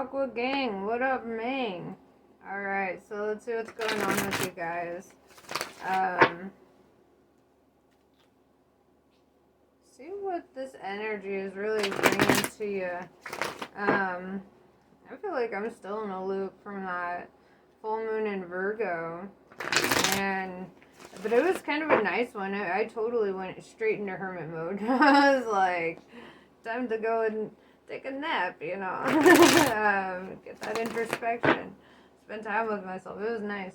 Aqua gang, what up, Ming? Alright, so let's see what's going on with you guys. See what this energy is really bringing to you. I feel like I'm still in a loop from that full moon in Virgo. But it was kind of a nice one. I totally went straight into hermit mode. I was like, time to go and take a nap, you know. Get that introspection. Spend time with myself. It was nice.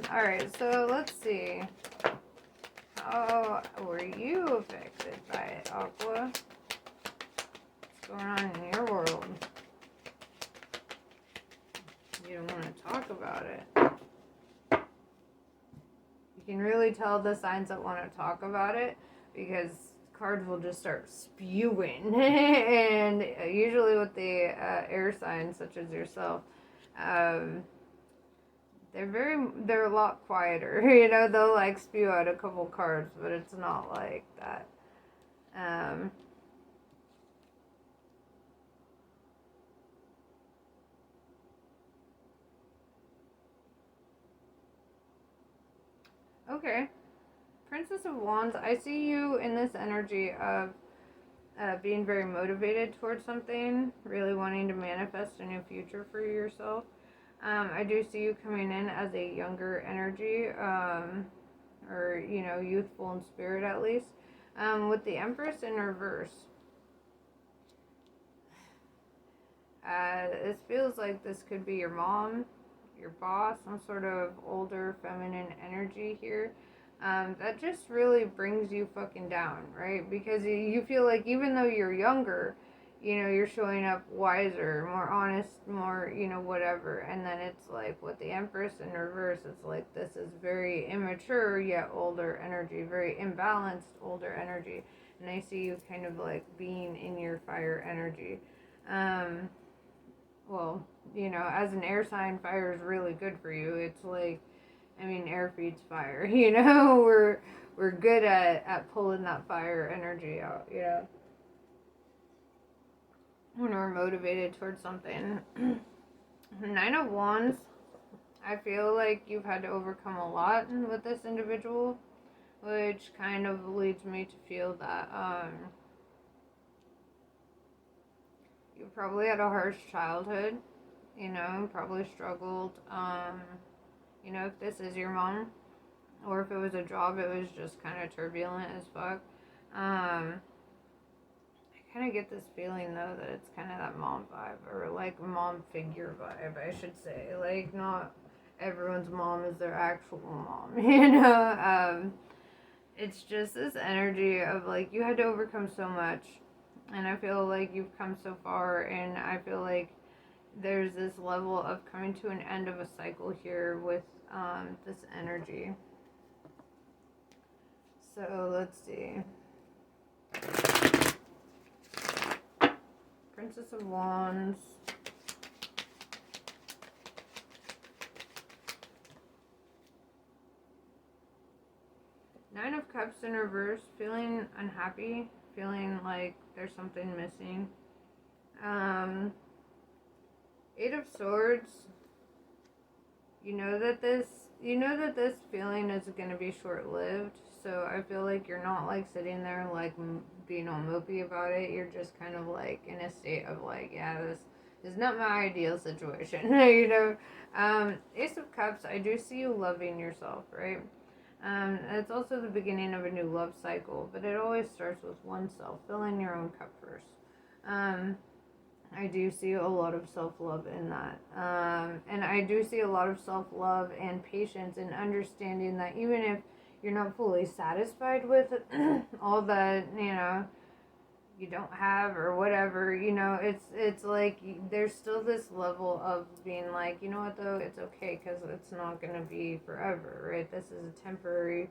Alright, so let's see. How were you affected by it, Aqua? What's going on in your world? You don't want to talk about it. You can really tell the signs that want to talk about it because cards will just start spewing. And usually with the air signs such as yourself, they're a lot quieter. You know, they'll like spew out a couple cards, but it's not like that. Okay. Princess of Wands, I see you in this energy of being very motivated towards something, really wanting to manifest a new future for yourself. I do see you coming in as a younger energy, or, you know, youthful in spirit at least, with the Empress in reverse. It feels like this could be your mom, your boss, some sort of older feminine energy here. That just really brings you fucking down, right? Because you feel like even though you're younger, you know, you're showing up wiser, more honest, more, you know, whatever. And then it's like with the Empress in reverse, it's like this is very immature yet older energy, very imbalanced older energy. And I see you kind of like being in your fire energy. Well, you know, as an air sign, fire is really good for you. It's like, I mean, air feeds fire, you know? We're good at pulling that fire energy out, you know? When we're motivated towards something. 9 of Wands, I feel like you've had to overcome a lot with this individual, which kind of leads me to feel that, you probably had a harsh childhood, you know, probably struggled, you know, if this is your mom, or if it was a job, it was just kind of turbulent as fuck. I kind of get this feeling, though, that it's kind of that mom vibe, or like mom figure vibe, I should say. Like, not everyone's mom is their actual mom, you know? It's just this energy of, like, you had to overcome so much. And I feel like you've come so far, and I feel like there's this level of coming to an end of a cycle here with this energy. So let's see. Princess of Wands. Nine of Cups in reverse, feeling unhappy, feeling like there's something missing. 8 of Swords. You know that this feeling is going to be short-lived. So I feel like you're not like sitting there like being all mopey about it. You're just kind of like in a state of like, yeah, this is not my ideal situation. You know, Ace of Cups. I do see you loving yourself, right? It's also the beginning of a new love cycle, but it always starts with oneself, filling your own cup first. I do see a lot of self-love in that. And I do see a lot of self-love and patience and understanding that even if you're not fully satisfied with all that, you know, you don't have or whatever, you know, it's like there's still this level of being like, you know what, though, it's okay because it's not going to be forever, right? This is a temporary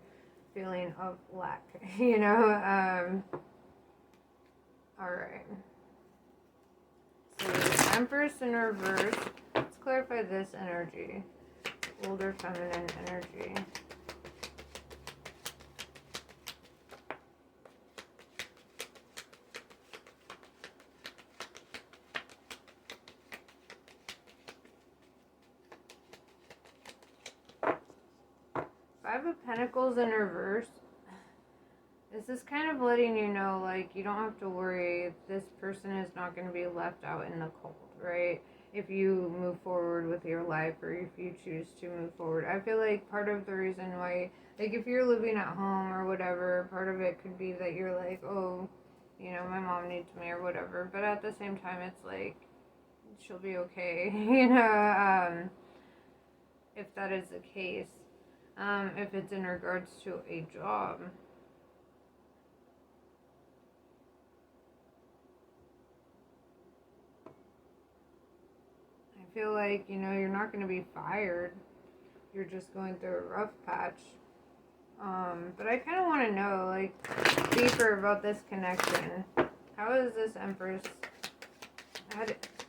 feeling of lack, you know? All right. So Empress in reverse. Let's clarify this energy. Older feminine energy. Five of Pentacles in reverse. This is kind of letting you know, like, you don't have to worry. This person is not going to be left out in the cold, right? If you move forward with your life or if you choose to move forward. I feel like part of the reason why, like, if you're living at home or whatever, part of it could be that you're like, oh, you know, my mom needs me or whatever. But at the same time, it's like, she'll be okay, you know, if that is the case. If it's in regards to a job. I feel like, you know, you're not going to be fired. You're just going through a rough patch. But I kind of want to know, like, deeper about this connection. How is this Empress?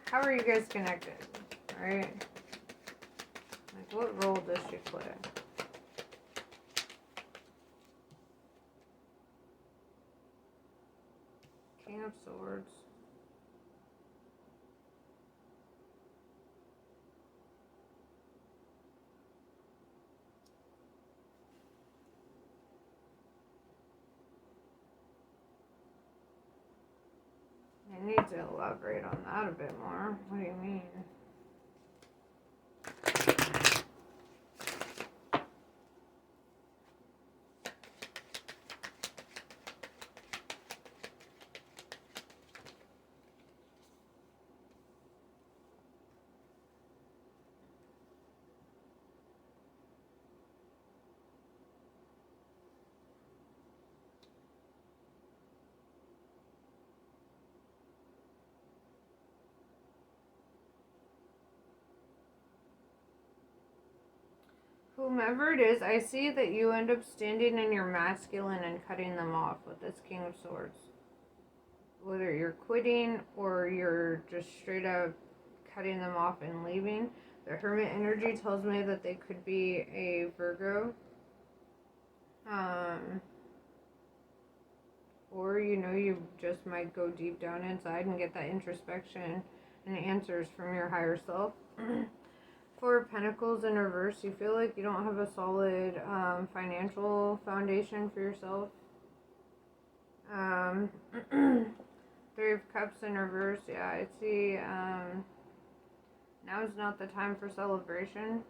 How are you guys connected? Right? Like, what role does she play? King of Swords. I need to elaborate on that a bit more. What do you mean? Whomever it is, I see that you end up standing in your masculine and cutting them off with this King of Swords. Whether you're quitting or you're just straight up cutting them off and leaving. The Hermit energy tells me that they could be a Virgo. Or, you know, you just might go deep down inside and get that introspection and answers from your higher self. Four of Pentacles in reverse, you feel like you don't have a solid financial foundation for yourself. Three of Cups in reverse, yeah, I see now is not the time for celebration.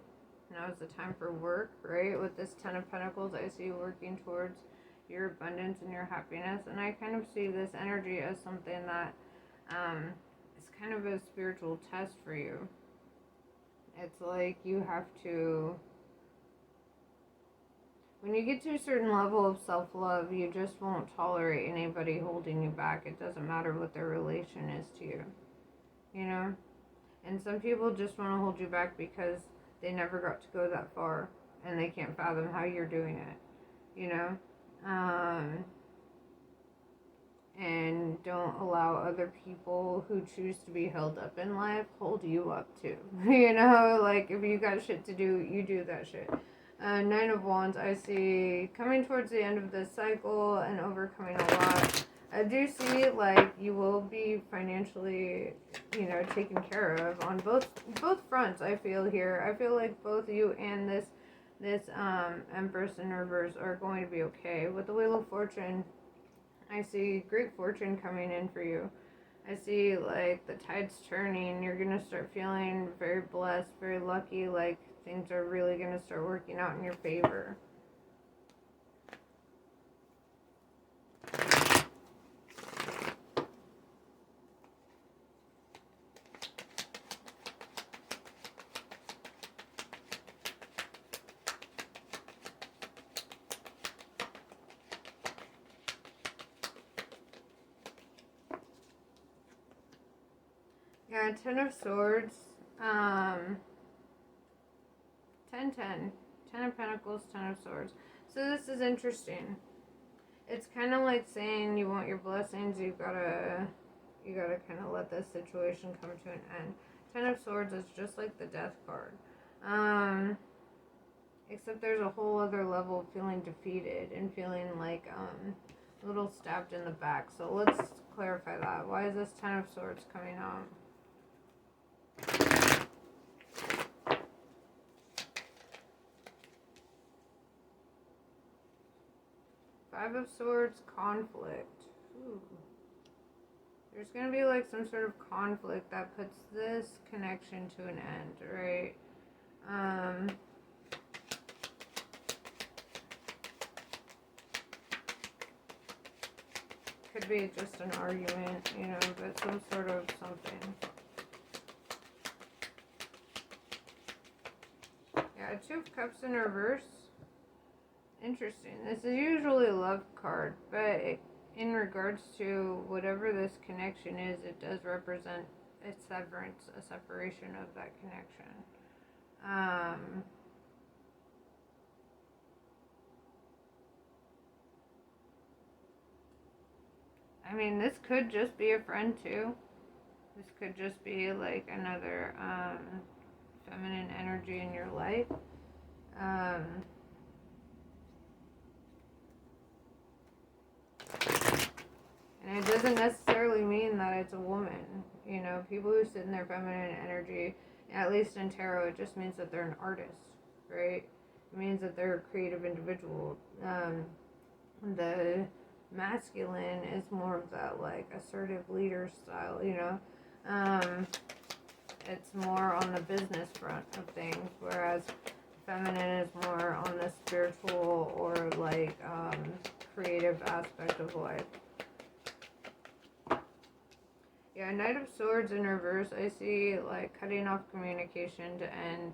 Now is the time for work, right? With this Ten of Pentacles, I see you working towards your abundance and your happiness. And I kind of see this energy as something that is kind of a spiritual test for you. It's like you have to, when you get to a certain level of self-love, you just won't tolerate anybody holding you back. It doesn't matter what their relation is to you, you know? And some people just want to hold you back because they never got to go that far and they can't fathom how you're doing it, you know? And don't allow other people who choose to be held up in life hold you up too. You know, like if you got shit to do, you do that shit. Nine of Wands, I see coming towards the end of this cycle and overcoming a lot. I do see like you will be financially, you know, taken care of on both fronts. I feel here. I feel like both you and this Empress in reverse are going to be okay. With the Wheel of Fortune, I see great fortune coming in for you. I see like the tide's turning. You're going to start feeling very blessed, very lucky, like things are really going to start working out in your favor. Yeah, Ten of Swords, 10, 10. Ten of Pentacles, Ten of Swords. So this is interesting. It's kind of like saying you want your blessings, you gotta kind of let this situation come to an end. Ten of Swords is just like the Death card. Except there's a whole other level of feeling defeated and feeling like a little stabbed in the back. So let's clarify that. Why is this Ten of Swords coming out? Okay, 10 of Pentacles. 10 of Swords. 10 of Pentacles. 10 of Swords. So this is interesting. It's kind of like saying you want your blessings, you gotta let this situation come to an end. 10 of Swords is just like the Death card. Except there's a whole other level of feeling defeated and feeling like a little stabbed in the back. So let's clarify that. Why is this 10 of Swords coming out? Five of Swords, conflict. Ooh. There's going to be like some sort of conflict that puts this connection to an end, right? Could be just an argument, you know, but some sort of something. Yeah, Two of Cups in reverse. Interesting. This is usually a love card, but in regards to whatever this connection is, it does represent a severance, a separation of that connection. I mean, this could just be a friend too. This could just be like another feminine energy in your life. And it doesn't necessarily mean that it's a woman. You know, people who sit in their feminine energy, at least in tarot, it just means that they're an artist, right? It means that they're a creative individual. The masculine is more of that, like, assertive leader style, you know? It's more on the business front of things, whereas feminine is more on the spiritual or, like, creative aspect of life. Yeah, Knight of Swords in reverse, I see like cutting off communication to end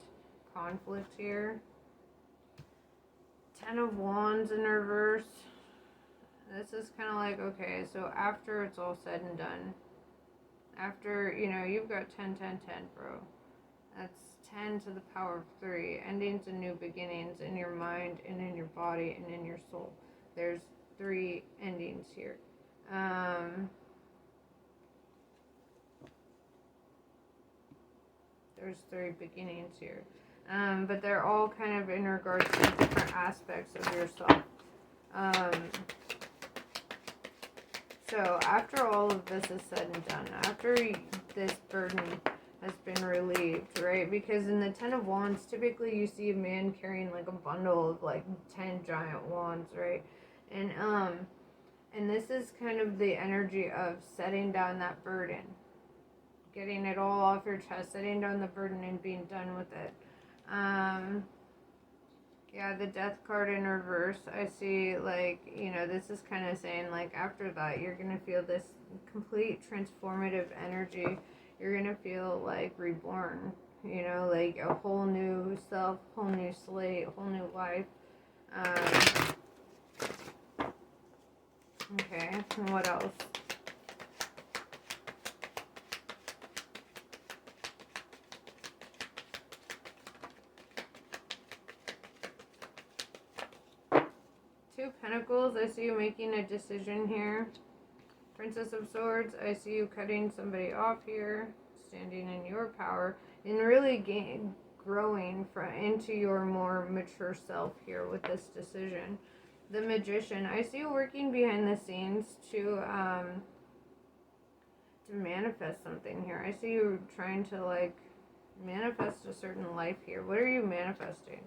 conflict here. Ten of Wands in reverse. This is kind of like, okay, so after it's all said and done, after, you know, you've got 10, 10, 10, bro. That's 10 to the power of 3. Endings and new beginnings in your mind and in your body and in your soul. There's 3 endings here. There's 3 beginnings here. But they're all kind of in regards to different aspects of yourself. So after all of this is said and done, after this burden has been relieved, right? Because in the Ten of Wands, typically you see a man carrying like a bundle of like 10 giant wands, right? And this is kind of the energy of setting down that burden. Getting it all off your chest, setting down the burden and being done with it. Yeah, the Death card in reverse, I see, like, you know, this is kind of saying, like, after that, you're going to feel this complete transformative energy. You're going to feel, like, reborn, you know, like a whole new self, whole new slate, whole new life. Okay, and what else? Two Pentacles, I see you making a decision here. Princess of Swords, I see you cutting somebody off here, standing in your power, and really growing into your more mature self here with this decision. The Magician, I see you working behind the scenes to manifest something here. I see you trying to, like, manifest a certain life here. What are you manifesting?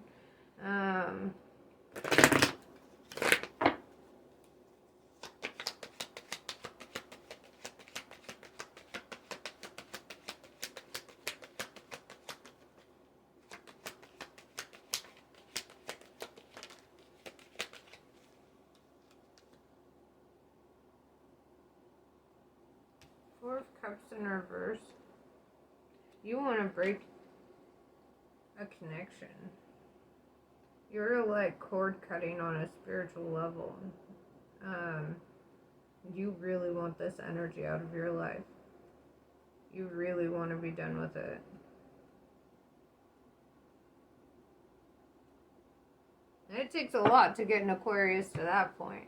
Four of Cups in reverse. You want to break a connection. You're like cord cutting on a spiritual level. You really want this energy out of your life. You really want to be done with it. And it takes a lot to get an Aquarius to that point.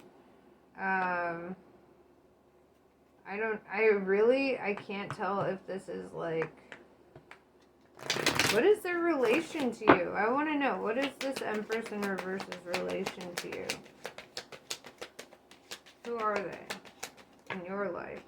I can't tell if this is like, what is their relation to you? I want to know, what is this Empress in reverse's relation to you? Who are they in your life?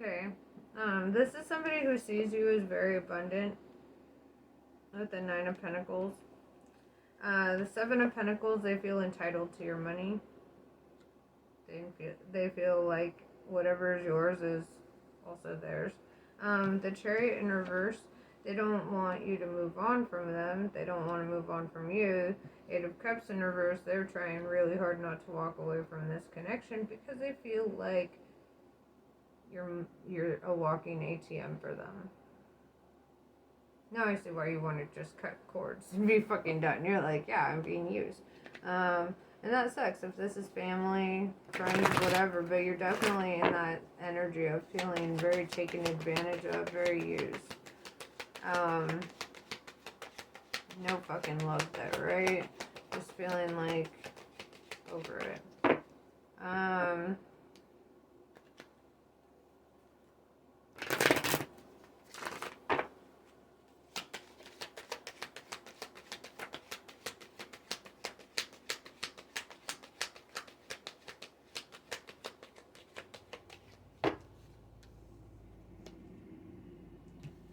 Okay. This is somebody who sees you as very abundant with the Nine of Pentacles. The Seven of Pentacles, they feel entitled to your money. They feel like whatever is yours is also theirs. The Chariot in reverse, they don't want you to move on from them. They don't want to move on from you. Eight of Cups in reverse, they're trying really hard not to walk away from this connection because they feel like you're a walking ATM for them. Now I see why you want to just cut cords and be fucking done. You're like, yeah, I'm being used. And that sucks if this is family, friends, whatever, but you're definitely in that energy of feeling very taken advantage of, very used. No fucking love there, right? Just feeling like over it.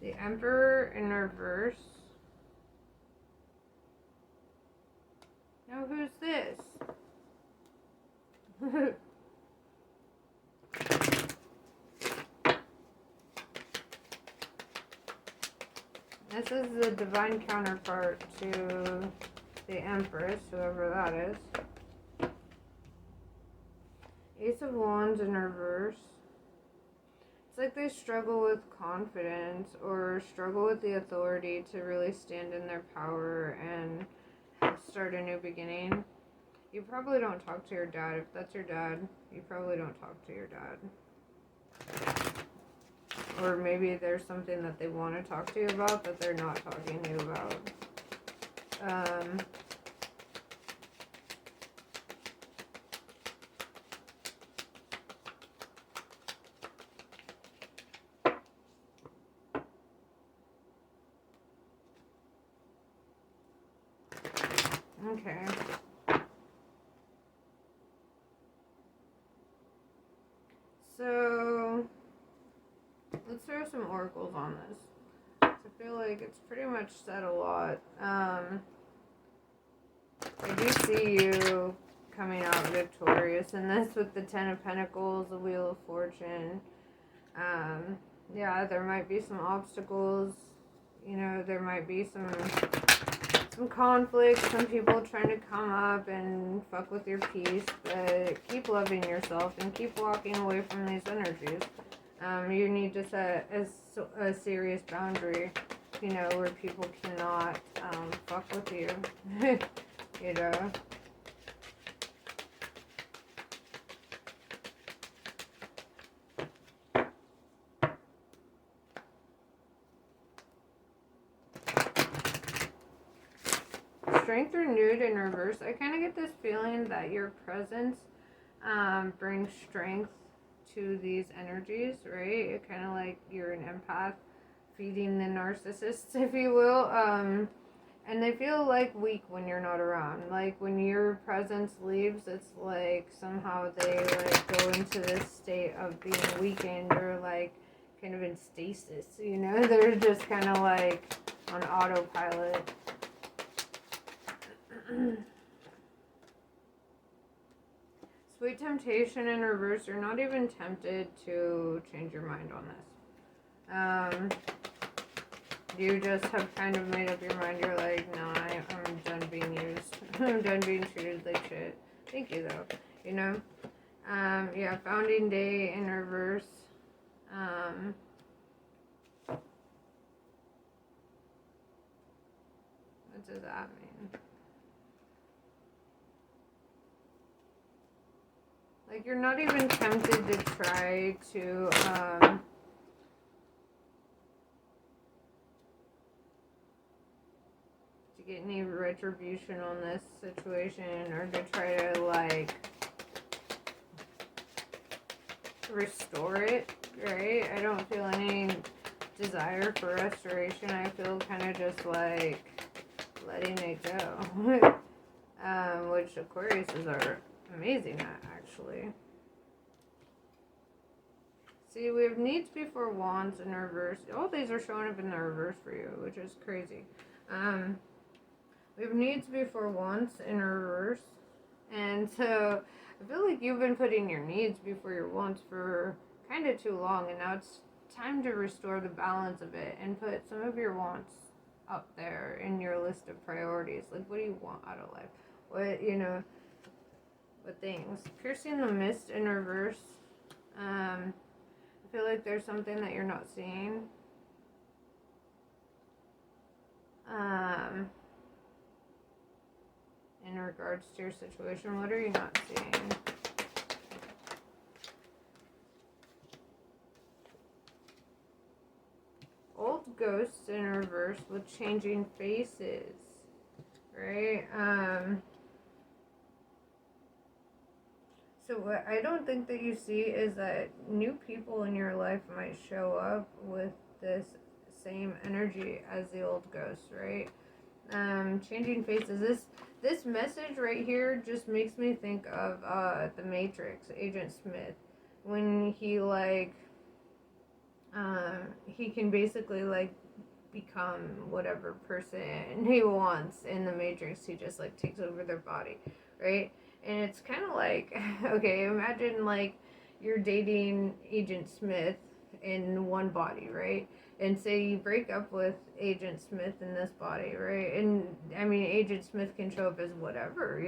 The Emperor in reverse. Now who's this? This is the divine counterpart to the Empress, whoever that is. Ace of Wands in reverse. It's like they struggle with confidence or struggle with the authority to really stand in their power and start a new beginning. You probably don't talk to your dad. If that's your dad, you probably don't talk to your dad. Or maybe there's something that they want to talk to you about that they're not talking to you about. Okay. So, let's throw some oracles on this. I feel like it's pretty much said a lot. I do see you coming out victorious in this with the Ten of Pentacles, the Wheel of Fortune. Yeah, there might be some obstacles. You know, there might be some conflict, some people trying to come up and fuck with your peace, but keep loving yourself and keep walking away from these energies. You need to set a serious boundary, you know, where people cannot fuck with you, you know. Strength renewed in reverse. I kind of get this feeling that your presence brings strength to these energies, right? It kind of like you're an empath feeding the narcissists, if you will. And they feel like weak when you're not around. Like when your presence leaves, it's like somehow they like go into this state of being weakened or like kind of in stasis, you know? They're just kind of like on autopilot. Sweet temptation in reverse. You're not even tempted to change your mind on this. You just have kind of made up your mind. You're like, no, I'm done being used. I'm done being treated like shit. Thank you, though. You know? Yeah, founding day in reverse. What does that mean? Like, you're not even tempted to try to get any retribution on this situation or to try to, like, restore it, right? I don't feel any desire for restoration. I feel kind of just, like, letting it go. Which Aquariuses are amazing at, actually. See, we have needs before wants in reverse. All these are showing up in the reverse for you, which is crazy. We have needs before wants in reverse. And so I feel like you've been putting your needs before your wants for kind of too long, and now it's time to restore the balance of it and put some of your wants up there in your list of priorities. Like, what do you want out of life? What, what things? Piercing the mist in reverse. I feel like there's something that you're not seeing. In regards to your situation, what are you not seeing? Old ghosts in reverse with changing faces, right? So what I don't think that you see is that new people in your life might show up with this same energy as the old ghosts, right? Changing faces. This message right here just makes me think of the Matrix, Agent Smith, when he he can basically become whatever person he wants in the Matrix. He just takes over their body, right? And it's kind of like, okay, imagine you're dating Agent Smith in one body, right? And say you break up with Agent Smith in this body, right? And I mean, Agent Smith can show up as whatever,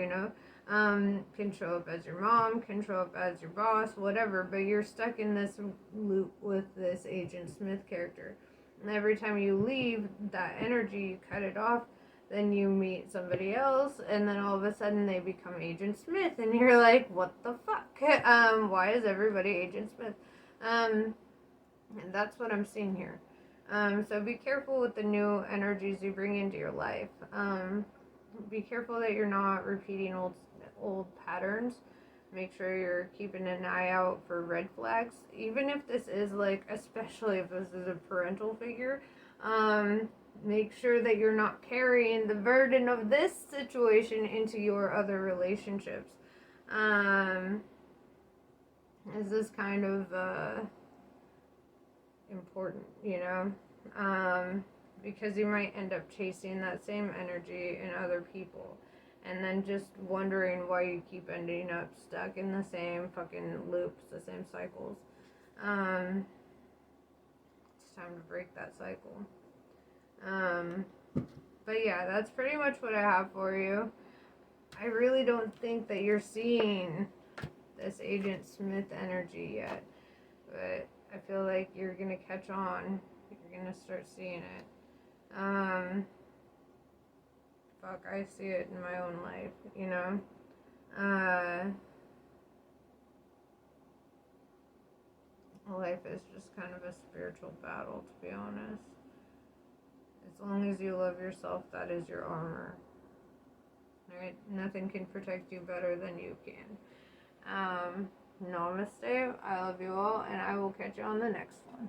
can show up as your mom, can show up as your boss, whatever, but you're stuck in this loop with this Agent Smith character. And every time you leave that energy, you cut it off, then you meet somebody else, and then all of a sudden they become Agent Smith, and you're like, what the fuck? Why is everybody Agent Smith? And that's what I'm seeing here. So be careful with the new energies you bring into your life. Be careful that you're not repeating old patterns. Make sure you're keeping an eye out for red flags. Even if this is especially if this is a parental figure, make sure that you're not carrying the burden of this situation into your other relationships. This is kind of important, because you might end up chasing that same energy in other people and then just wondering why you keep ending up stuck in the same fucking loops, the same cycles. It's time to break that cycle. But yeah, that's pretty much what I have for you. I really don't think that you're seeing this Agent Smith energy yet, but I feel like you're gonna catch on. You're gonna start seeing it. Fuck, I see it in my own life, Life is just kind of a spiritual battle, to be honest. As long as you love yourself, that is your armor. Right? Nothing can protect you better than you can. Namaste. I love you all, and I will catch you on the next one.